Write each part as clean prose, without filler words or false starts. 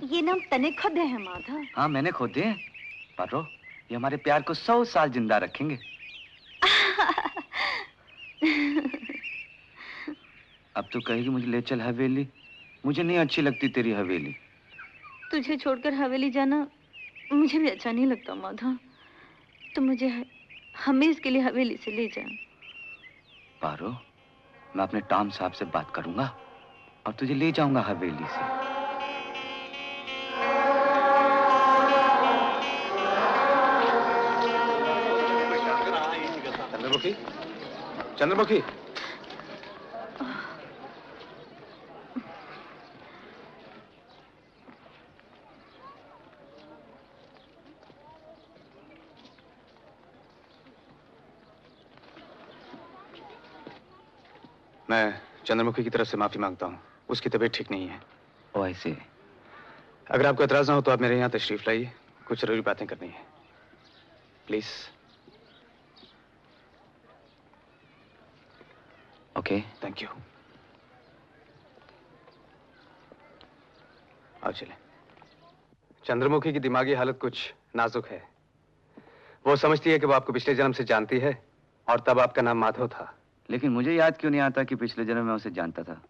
ये नाम तने खोदे हैं माधव। हाँ मैंने खोदे हैं, पारो ये हमारे प्यार को 100 साल जिंदा रखेंगे। अब तो कहेगी मुझे ले चल हवेली, मुझे नहीं अच्छी लगती तेरी हवेली। तुझे छोड़कर हवेली जाना मुझे भी अच्छा नहीं लगता माधव। तो मुझे हमेशा के लिए हवेली से ले जा। पारो मैं अपने टाम साहब से बात करूंगा और तुझे ले जाऊंगा हवेली से। चंद्रमुखी, चंद्रमुखी। मैं चंद्रमुखी की तरफ से माफी मांगता हूँ। उसकी तबीयत ठीक नहीं है। ओ ऐसे? अगर आपको एतराज ना हो तो आप मेरे यहाँ तशरीफ लाइए, कुछ जरूरी बातें करनी है। प्लीज। ओके। Thank you. आओ चलें। चंद्रमुखी की दिमागी हालत कुछ नाजुक है। वो समझती है कि वो आपको पिछले जन्म से जानती है और तब आपका नाम माधव था। लेकिन मुझे याद क्यों नहीं आता कि पिछले जन्म में उसे जानता था।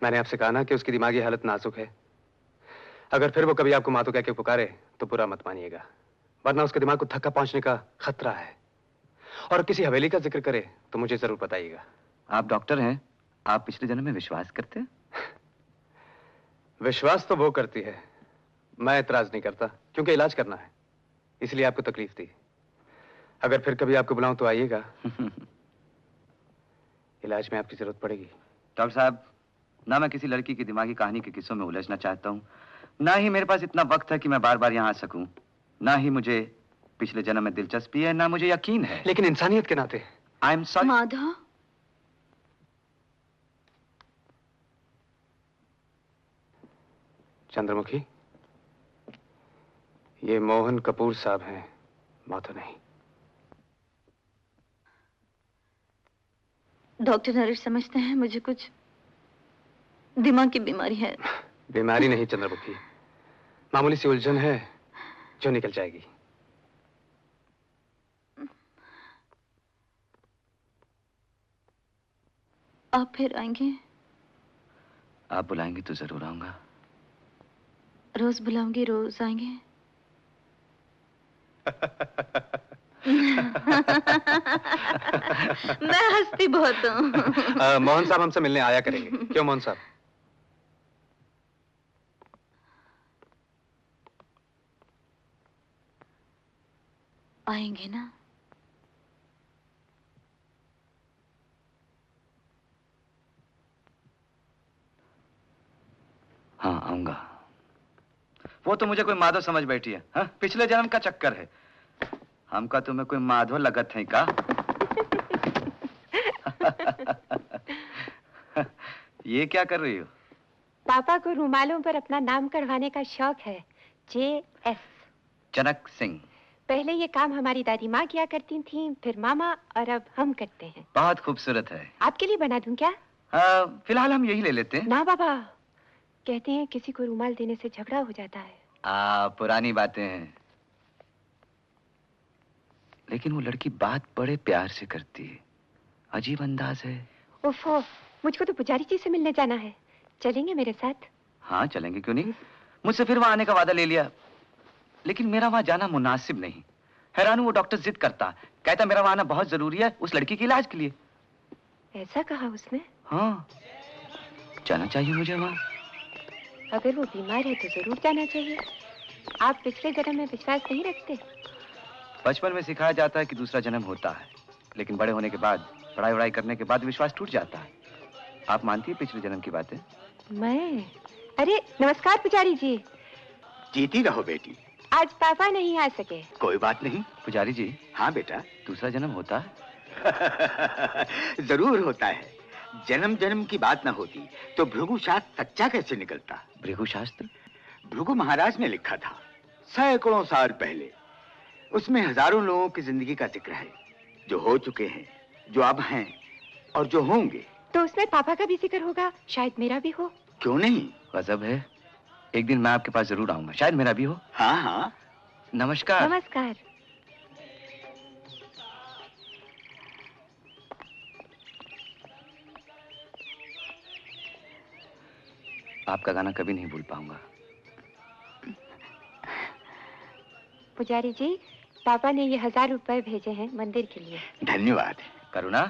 मैंने आपसे कहा ना कि उसकी दिमागी हालत नाजुक है। अगर फिर वो कभी आपको माधव कह के पुकारे तो बुरा मत मानिएगा, वरना उसके दिमाग को धक्का पहुंचने का खतरा है। और किसी हवेली का जिक्र करे तो मुझे जरूर बताइएगा। आप डॉक्टर हैं, आप पिछले जन्म में विश्वास करते हैं? विश्वास तो वो करती है, मैं एतराज नहीं करता, क्योंकि इलाज करना है, इसलिए आपको तकलीफ दी। अगर फिर कभी आपको बुलाऊं तो आइएगा। इलाज में आपकी जरूरत पड़ेगी। डॉक्टर साहब, ना मैं किसी लड़की की दिमागी कहानी के किस्सों में उलझना चाहता हूँ, ना ही मेरे पास इतना वक्त है कि मैं बार बार यहाँ आ सकूं, ना ही मुझे पिछले जन्म में दिलचस्पी है, ना मुझे यकीन है। लेकिन इंसानियत के नाते। I am sorry. Madhav, Chandramukhi, ये मोहन कपूर साहब हैं, माधव नहीं। डॉक्टर नरेश समझते हैं मुझे कुछ दिमाग की बीमारी है। बीमारी नहीं चंद्रमुखी, मामूली सी उलझन है जो निकल जाएगी। आप फिर आएंगे? आप बुलाएंगे तो जरूर आऊंगा। रोज बुलाऊंगी, रोज आएंगे? मैं हंसती बहुत हूँ। मोहन साहब हमसे मिलने आया करेंगे, क्यों मोहन साहब? आएंगे ना? हाँ आऊंगा। वो तो मुझे कोई माधव समझ बैठी है। हाँ? पिछले जन्म का चक्कर है। हमका तुम्हें कोई माधव लगत है का? ये क्या कर रही हो? पापा को रुमालों पर अपना नाम कढ़वाने का शौक है। JS। जनक सिंह। पहले ये काम हमारी दादी माँ किया करती थी, फिर मामा, और अब हम करते हैं। बहुत खूबसूरत है। आपके लिए बना दूं क्या? फिलहाल हम यही ले लेते हैं। ना बाबा, कहते हैं किसी को रुमाल देने से झगड़ा हो जाता है। पुरानी बातें हैं। लेकिन वो लड़की बात बड़े प्यार से करती है, अजीब अंदाज है। ओफो, मुझको तो पुजारी जी से मिलने जाना है, चलेंगे मेरे साथ? हाँ चलेंगे, क्यों नहीं। मुझसे फिर वहां आने का वादा ले लिया, लेकिन मेरा वहां जाना मुनासिब नहीं। हैरान हूं, वो डॉक्टर जिद करता, कहता मेरा वहां आना बहुत जरूरी है उस लड़की के इलाज के लिए। ऐसा कहा उसने? हाँ, जाना चाहिए मुझे वहां। अगर वो बीमार है तो जरूर जाना चाहिए। आप पिछले जन्म में विश्वास नहीं रखते? बचपन में सिखाया जाता है कि दूसरा जन्म होता है, लेकिन बड़े होने के बाद, पढ़ाई वढ़ाई करने के बाद विश्वास टूट जाता है। आप मानती है पिछले जन्म की बातें? मैं? अरे नमस्कार पुजारी जी। जीती रहो बेटी। आज पापा नहीं आ सके। कोई बात नहीं। पुजारी जी। हाँ बेटा। दूसरा जन्म होता है? जरूर होता है। जन्म जन्म की बात ना होती तो भृगु शास्त्र सच्चा कैसे निकलता? भृगु शास्त्र? भृगु महाराज ने लिखा था सैकड़ों साल पहले। उसमें हजारों लोगों की जिंदगी का जिक्र है, जो हो चुके हैं, जो अब हैं और जो होंगे। तो उसमें पापा का भी जिक्र होगा, शायद मेरा भी हो। क्यों नहीं? गजब है, एक दिन मैं आपके पास जरूर आऊंगा, शायद मेरा भी हो। हाँ हाँ। नमस्कार। नमस्कार। आपका गाना कभी नहीं भूल पाऊंगा। पुजारी जी, पापा ने ये 1000 रुपए भेजे हैं मंदिर के लिए। धन्यवाद। करुणा।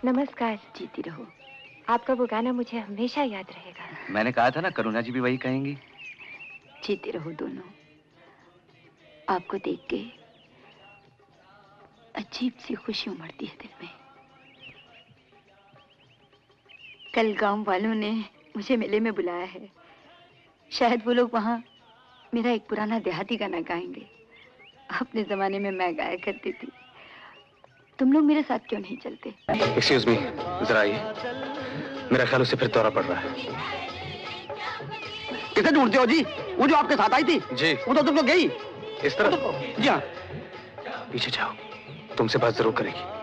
नमस्कार। जीती रहो। आपका वो गाना मुझे हमेशा याद रहेगा। मैंने कहा था ना, करुणा जी भी वही कहेंगी। जीते रहो दोनों। आपको देख के अजीब सी खुशी उमड़ती है दिल में। कल गांव वालों ने मुझे मेले में बुलाया है। शायद वो लोग वहां मेरा एक पुराना देहाती गाना गाएंगे। अपने जमाने में मैं गाया करती थी। तुम लोग मेरे साथ क्यों नहीं चलते? एक्सक्यूज मी, जरा आइए। मेरा ख्याल उसे फिर दौरा पड़ रहा है। किसे ढूंढते हो जी? वो जो आपके साथ आई थी? जी। वो तो तुम लोग गई। इस तरह? जी हाँ। पीछे जाओ, तुमसे बात जरूर करेगी।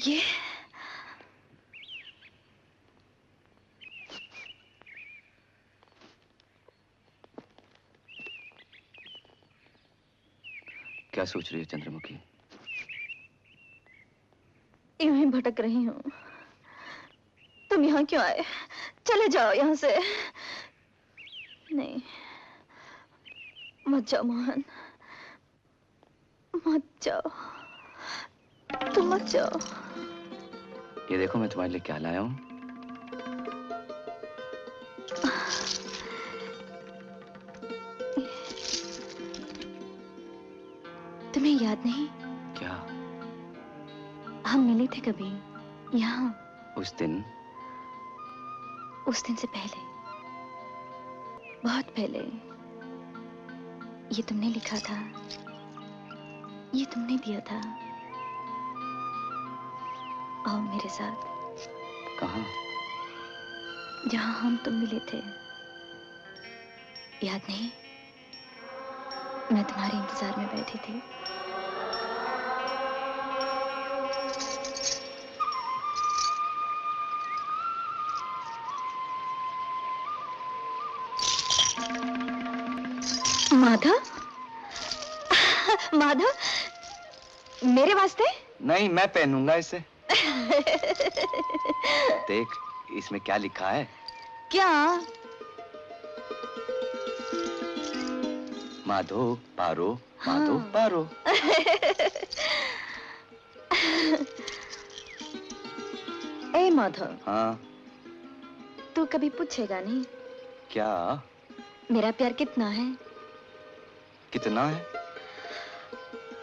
ये क्या सोच रही है चंद्रमुखी? यूं ही भटक रही हूँ। तुम यहाँ क्यों आए? चले जाओ यहाँ से। नहीं, मत जाओ मोहन, मत जाओ। तुम मत जाओ। ये देखो मैं तुम्हारे लिए क्या लाया हूँ। तुम्हें याद नहीं? क्या? हम मिले थे कभी यहाँ? उस दिन से पहले, बहुत पहले। ये तुमने लिखा था, ये तुमने दिया था। आओ मेरे साथ। कहाँ? जहाँ हम तुम मिले थे, याद नहीं? मैं तुम्हारे इंतजार में बैठी थी। माधव, माधव, मेरे वास्ते? नहीं, मैं पहनूंगा इसे। देख, इसमें क्या लिखा है? क्या? माधो पारो, माधो हाँ। पारो। ए माधव। हाँ। तू कभी पूछेगा नहीं क्या? मेरा प्यार कितना है? कितना है?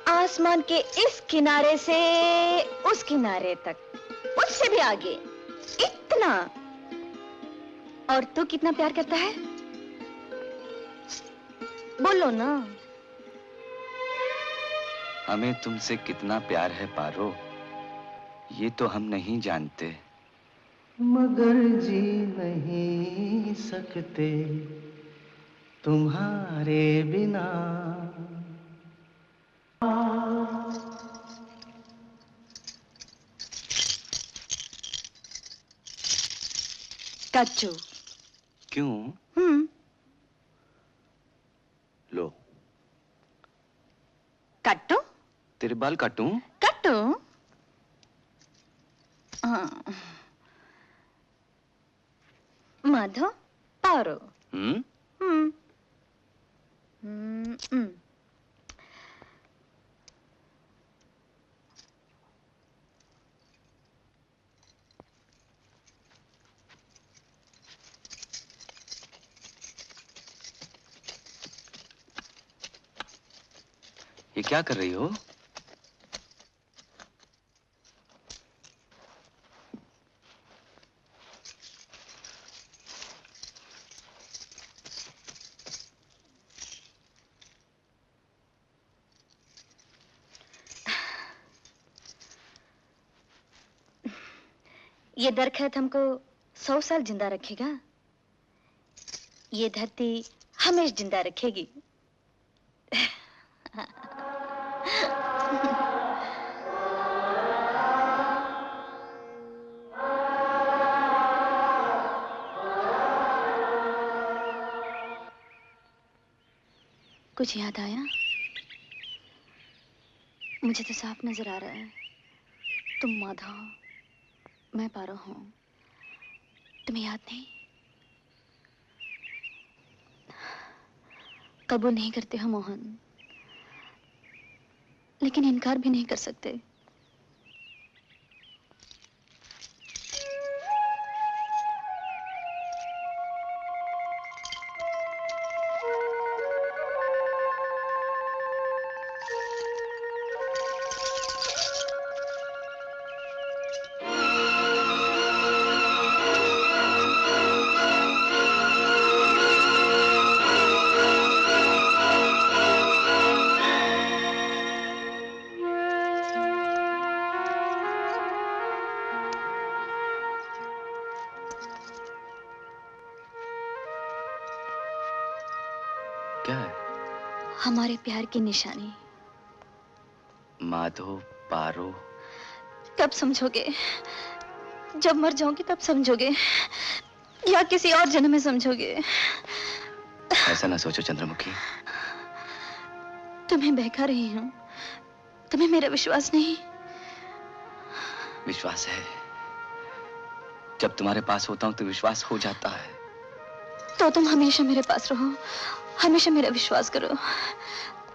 आसमान के इस किनारे से उस किनारे तक, उससे भी आगे, इतना। और तू कितना प्यार करता है? बोलो ना। हमें तुमसे कितना प्यार है पारो, ये तो हम नहीं जानते। मगर जी नहीं सकते तुम्हारे बिना। कच्चू। क्यों? लो। कट्टू? तेरे बाल काटूं? कट्टू? हाँ। माधव, पारो। हम्म? ये क्या कर रही हो? ये दरख्त हमको 100 साल जिंदा रखेगा। ये धरती हमेशा जिंदा रखेगी। कुछ याद आया? मुझे तो साफ नजर आ रहा है तुम माधव, मैं पारो हूं। तुम्हें याद नहीं? कबूल नहीं करते हो मोहन, लेकिन इनकार भी नहीं कर सकते। क्या है? हमारे प्यार की निशानी। माधो, पारो। कब समझोगे? जब मर जाओगे तब समझोगे, या किसी और जन्म में समझोगे। ऐसा ना सोचो चंद्रमुखी। तुम्हें बहका रही हूँ, तुम्हें मेरा विश्वास नहीं? विश्वास है। जब तुम्हारे पास होता हूँ तो विश्वास हो जाता है। तो तुम हमेशा मेरे पास रहो, हमेशा मेरा विश्वास करो।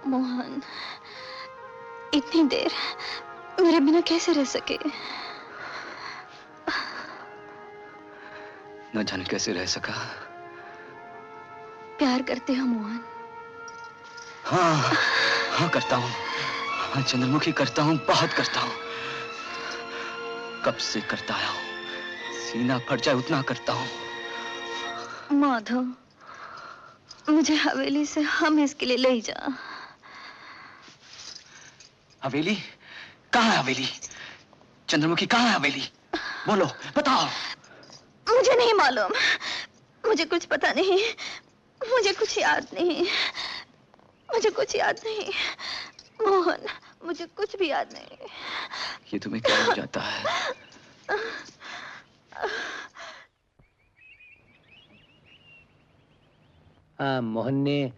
मोहन, इतनी देर मेरे बिना कैसे रह सके? न जाने कैसे रह सका। प्यार करते हो मोहन? हाँ, हाँ करता हूँ। हाँ चंद्रमुखी करता हूँ, बहुत करता हूँ। कब से करता आया हूँ, सीना फट जाए उतना करता हूँ। माधव, मुझे हवेली से हमेशा के लिए ले जा। हवेली? कहाँ है हवेली? चंद्रमुखी कहाँ है हवेली? बोलो, बताओ। मुझे नहीं मालूम, मुझे कुछ पता नहीं, मुझे कुछ याद नहीं, मुझे कुछ याद नहीं मोहन, मुझे कुछ भी याद नहीं। ये तुम्हें क्या हो जाता है? मोहन ने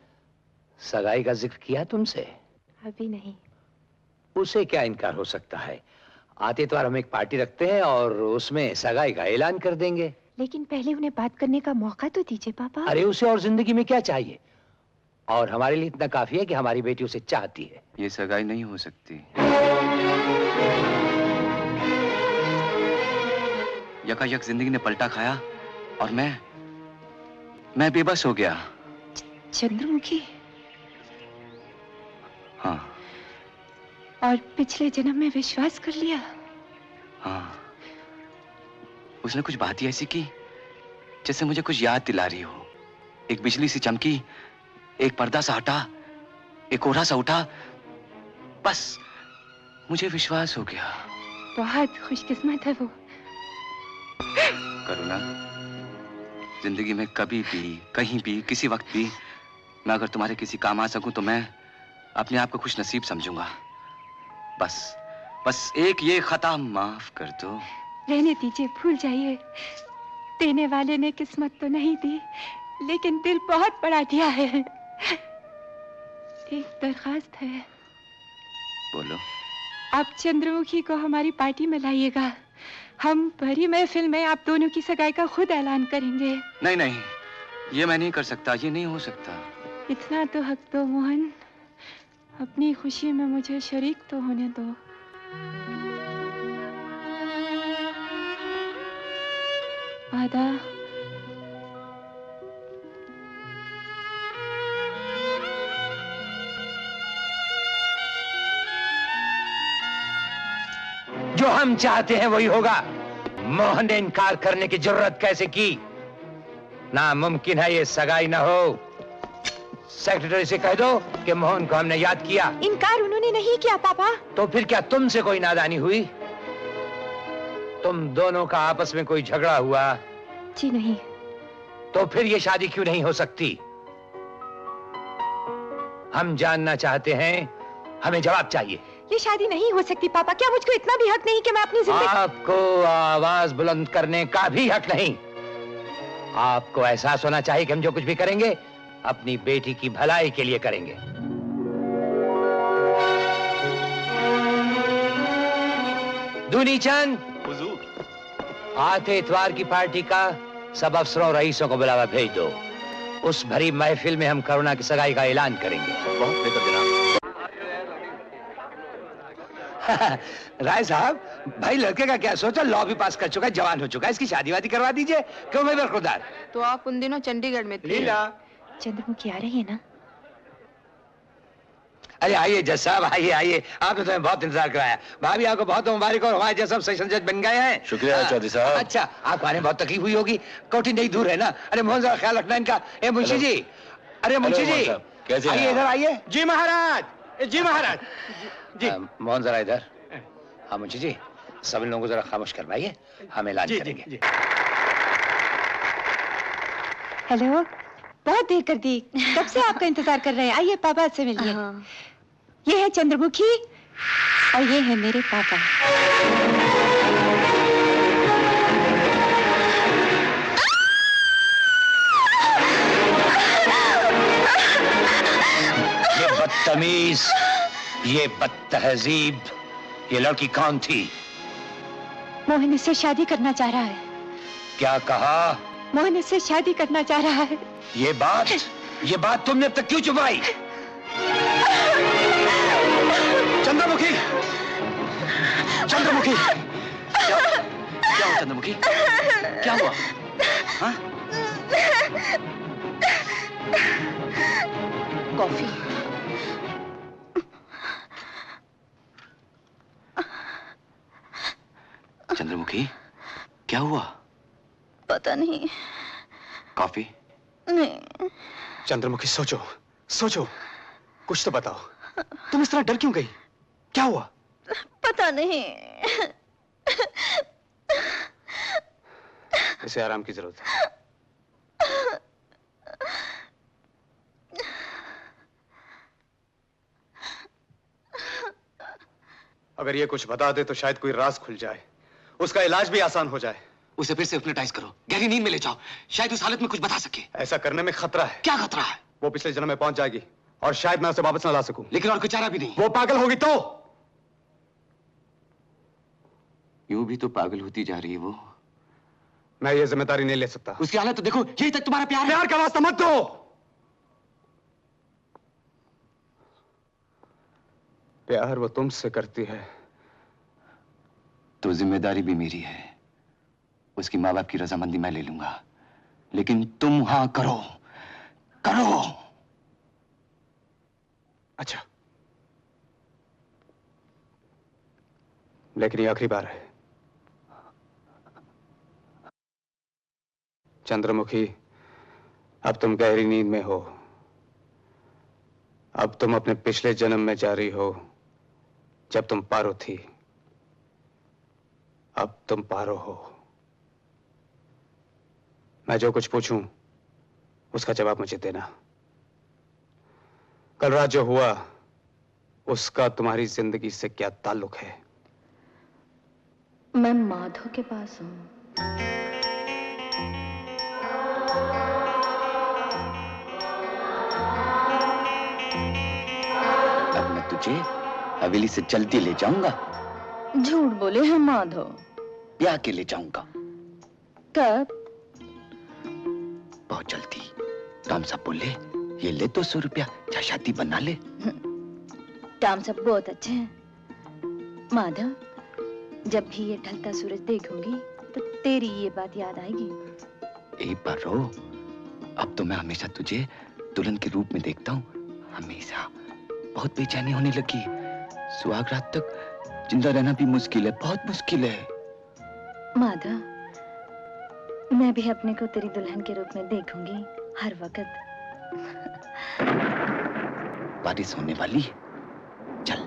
सगाई का जिक्र किया तुमसे? अभी नहीं। उसे क्या इनकार हो सकता है? आते इतवार हम एक पार्टी रखते हैं और उसमें सगाई का ऐलान कर देंगे। लेकिन पहले उन्हें बात करने का मौका तो दीजिए पापा। अरे उसे और जिंदगी में क्या चाहिए? और हमारे लिए इतना काफी है कि हमारी बेटी उसे चाहती है। ये सगाई नहीं हो सकती। यकायक जिंदगी ने पलटा खाया और मैं बेबस हो गया। चंद्रमुखी? हाँ। और पिछले जन्म में विश्वास कर लिया? हाँ। उसने कुछ बात ही ऐसी की जैसे मुझे कुछ याद दिला रही हो। एक बिजली सी चमकी, एक पर्दा सा हटा, एक कोहरा सा उठा, बस मुझे विश्वास हो गया। बहुत खुशकिस्मत है वो। करुणा, जिंदगी में कभी भी, कहीं भी, किसी वक्त भी मैं अगर तुम्हारे किसी काम आ सकूं तो मैं अपने आप को खुश नसीब समझूंगा। बस एक ये खता माफ कर दो। रहने दीजिए, भूल जाइए। देने वाले ने किस्मत तो नहीं दी, लेकिन दिल बहुत बड़ा दिया है। एक दरखास्त है। बोलो। आप चंद्रमुखी को हमारी पार्टी में लाइएगा। हम भरी महफिल में आप दोनों की सगाई का खुद ऐलान करेंगे। नहीं नहीं, ये मैं नहीं कर सकता, ये नहीं हो सकता। इतना तो हक दो मोहन, अपनी खुशी में मुझे शरीक तो होने दो। वादा? जो हम चाहते हैं वही होगा। मोहन ने इनकार करने की जरूरत कैसे की? नामुमकिन है ये सगाई ना हो। सेक्रेटरी से कह दो कि मोहन को हमने याद किया। इनकार उन्होंने नहीं किया पापा। तो फिर क्या तुमसे कोई नादानी हुई? तुम दोनों का आपस में कोई झगड़ा हुआ? जी नहीं। तो फिर ये शादी क्यों नहीं हो सकती? हम जानना चाहते हैं हमें जवाब चाहिए। ये शादी नहीं हो सकती पापा। क्या मुझको इतना भी हक नहीं कि मैं अपनी जिंदगी... आपको आवाज बुलंद करने का भी हक नहीं। आपको एहसास होना चाहिए कि हम जो कुछ भी करेंगे अपनी बेटी की भलाई के लिए करेंगे। दूनी चंद, हुजूर। आते इतवार की पार्टी का सब अफसरों और रईसों को बुलावा भेज दो। उस भरी महफिल में हम करुणा की सगाई का ऐलान करेंगे। बहुत बेहतर जनाब। राय साहब, भाई लड़के का क्या सोचा? लॉ भी पास कर चुका है, जवान हो चुका है, इसकी शादी वादी करवा दीजिए। क्यों मैं बरखुरदार? तो आप उन दिनों चंडीगढ़ में थे। लीला, चंद्रमुखी आ रही है ना? अरे आइए जज साहब, आइए आइए। आपने तो हमें बहुत इंतजार कराया। भाभी आपको बहुत मुबारक और हमारे जज साहब सेशन जज बन गए हैं। शुक्रिया चौधरी साहब। अच्छा, आपको आने में बहुत तकलीफ हुई होगी। कोठी नहीं दूर है ना? अरे मोहन जरा ख्याल रखना इनका। ए मुंशी जी, अरे मुंशी जी, कैसे आइए इधर आइए। जी महाराज, जी महाराज। जी मोहन जरा इधर। हाँ मुंशी जी, सब इन लोगों को जरा खामोश करवाइए, हम ऐलान करेंगे। हेलो, बहुत देर कर दी। कब से आपका इंतजार कर रहे हैं। आइए पापा से मिलिए। ये है चंद्रमुखी और ये है मेरे पापा। ये बदतमीज, ये बदतहजीब, ये लड़की कौन थी? मोहन इससे शादी करना चाह रहा है। क्या कहा? मोहन इससे शादी करना चाह रहा है। ये बात तुमने अब तक क्यों छुपाई? चंद्रमुखी, चंद्रमुखी, क्या हुआ चंद्रमुखी? क्या हुआ? हाँ? कॉफी। चंद्रमुखी, क्या हुआ? पता नहीं। कॉफी? नहीं। चंद्रमुखी, सोचो सोचो, कुछ तो बताओ। तुम इस तरह डर क्यों गई? क्या हुआ? पता नहीं। इसे आराम की जरूरत है। अगर ये कुछ बता दे तो शायद कोई राज खुल जाए, उसका इलाज भी आसान हो जाए। उसे फिर से हिप्नोटाइज करो, गहरी नींद में ले जाओ, शायद उस हालत में कुछ बता सके। ऐसा करने में खतरा है। क्या खतरा है? वो पिछले जन्म में पहुंच जाएगी और शायद मैं उसे वापस न ला सकूं। लेकिन और कोई चारा भी नहीं। वो पागल होगी तो? यूं भी तो पागल होती जा रही है वो। मैं ये जिम्मेदारी नहीं ले सकता। उसकी हालत तो देखो, यही तक तुम्हारा प्यार है। प्यार का वास्ता मत दो। प्यार वो तुमसे करती है तो जिम्मेदारी भी मेरी है। उसकी माँ बाप की रजामंदी मैं ले लूंगा, लेकिन तुम हाँ करो, करो। अच्छा, लेकिन ये आखिरी बार है। चंद्रमुखी, अब तुम गहरी नींद में हो। अब तुम अपने पिछले जन्म में जा रही हो, जब तुम पारो थी। अब तुम पारो हो। मैं जो कुछ पूछूं उसका जवाब मुझे देना। कल रात जो हुआ उसका तुम्हारी जिंदगी से क्या ताल्लुक है? मैं माधव के पास हूँ। अब मैं तुझे हवेली से जल्दी ले जाऊंगा। झूठ बोले हैं माधव। ब्याह के ले जाऊंगा। कब? बहुत जल्दी। राम साहब बोले, ये ले 200 रुपया, जा शादी बना ले। टाम सब बहुत अच्छे हैं माधव। जब भी ये ढलता सूरज देखूंगी तो तेरी ये बात याद आएगी। एक बार रो, अब तो मैं हमेशा तुझे दुल्हन के रूप में देखता हूँ। हमेशा। बहुत बेचैनी होने लगी। सुहाग रात तक जिंदा रहना भी मुश्किल है, बहुत मुश्किल है। माधव, मैं भी अपने को तेरी दुल्हन के रूप में देखूंगी हर वक्त। बारिश होने वाली है, चल।